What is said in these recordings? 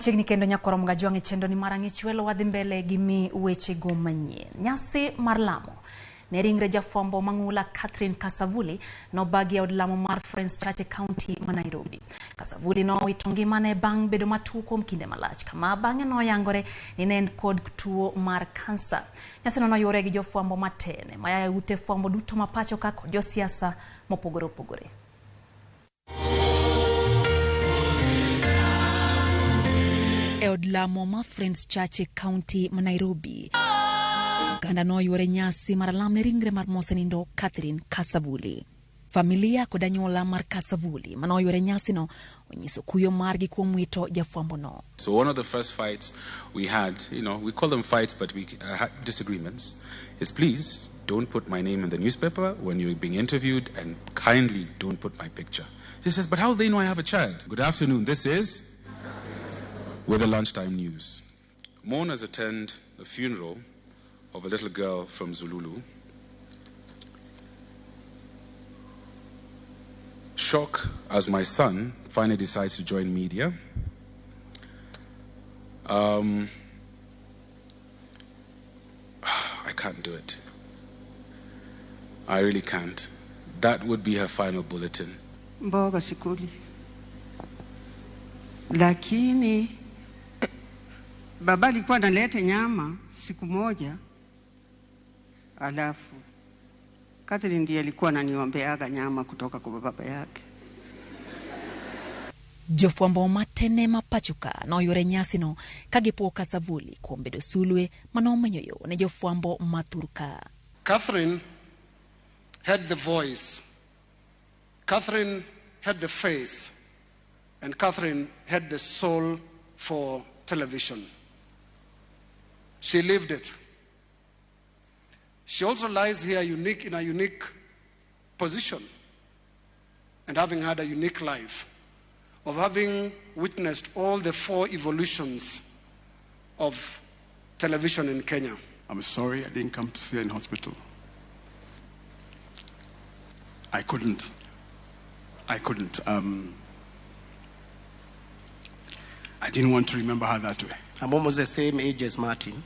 Chigni kendo nyakoro mga juangi chendo ni marangi chwelo wadhi mbele gimi weche go manyien. Nyasi mar lamo ne ringre jafombo mang'ula Kasavuli no bagi od lamo mar Friends Church County ma Nairobi. Kasavuli no itongi mane bang bedo matuko mkinde malach kama bange no yangore ni nend kod tuo mar kansa. Nyasi no yore gi jofombo matene maya ute fombo duto mapacho kako jo siasa mopogore opogore. Od lamo ma Friends Church County ma Nairobi kanda no yore nyasi mar lam ne ringre mar mosenindo Kasavuli. Familia kod anyola mar Kasavuli mano yore nyasi no onyiso kuyo margi kuom wito jafwambo no. So one of the first fights we had, we call them fights but we had disagreements, is please don't put my name in the newspaper when you're being interviewed and kindly don't put my picture. She says, but how do they know I have a child? Good afternoon, this is with the lunchtime news. Mourners attend the funeral of a little girl from Zululu. Shock as my son finally decides to join media. I can't do it. I really can't. That would be her final bulletin. Mboga sikuli. Lakini baba alikuwa analeta nyama siku moja, alafu Catherine ndiye alikuwa ananiombeaga nyama kutoka kwa baba yake. Jofwambo matene mapachuka no yore nyasi no kagipo Kasavuli kuombedo sulwe manomenyoyo ne jofwambo maturka. Catherine had the voice, Catherine had the face, and Catherine had the soul for television. She lived it. She also lies here in a unique position, and having had a unique life, of having witnessed all the 4 evolutions of television in Kenya. I'm sorry I didn't come to see her in hospital. I couldn't. I didn't want to remember her that way. I'm almost the same age as Martin.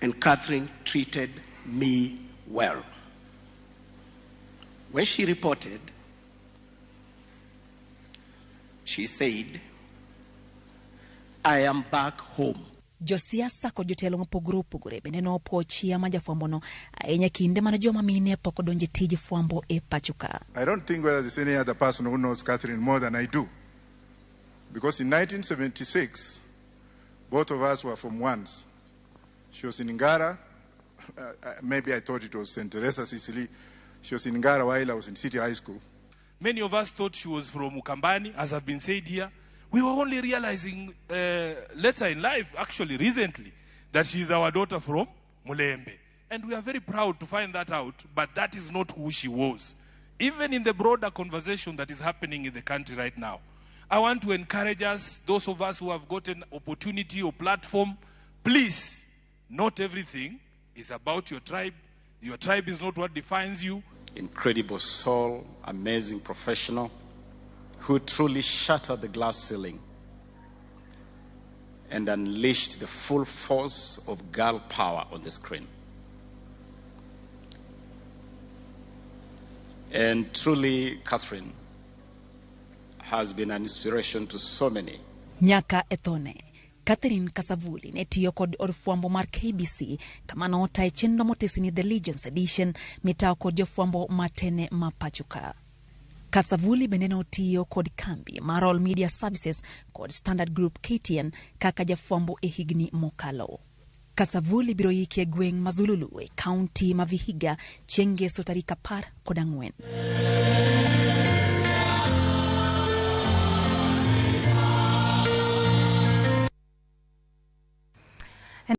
And Catherine treated me well. When she reported, she said, I am back home. Josiasa kod jotelo mopogore opogore bende no po chia ma jafwambo no ahinya kinde mana joma mine pok odonje tij fwambo e pachuka. I don't think whether there's any other person who knows Catherine more than I do. Because in 1976, both of us were from once. She was in Ngara. Maybe I thought it was St. Teresa, Sicily. She was in Ngara while I was in City High School. Many of us thought she was from Ukambani, as have been said here. We were only realizing later in life, actually recently, that she is our daughter from Mulembe. And we are very proud to find that out, but that is not who she was. Even in the broader conversation that is happening in the country right now, I want to encourage us, those of us who have gotten opportunity or platform, please, not everything is about your tribe. Your tribe is not what defines you. Incredible soul, amazing professional, who truly shattered the glass ceiling and unleashed the full force of girl power on the screen. And truly, Catherine has been an inspiration to so many. Nyaka ethone, Catherine Kasavuli ne tiyo kod od fwambo mar KBC kama nota chendo motesini The Legends Edition mitao kod jofwambo matene mapachuka. Kasavuli bende no tiyo kod kambi mar All Media Services kod Standard Group KTN kaka jafwambo e higni mokalo. Kasavuli biro yiki e gweng' ma Zululu e kaunti ma Vihiga chieng' ngeso tarik 14.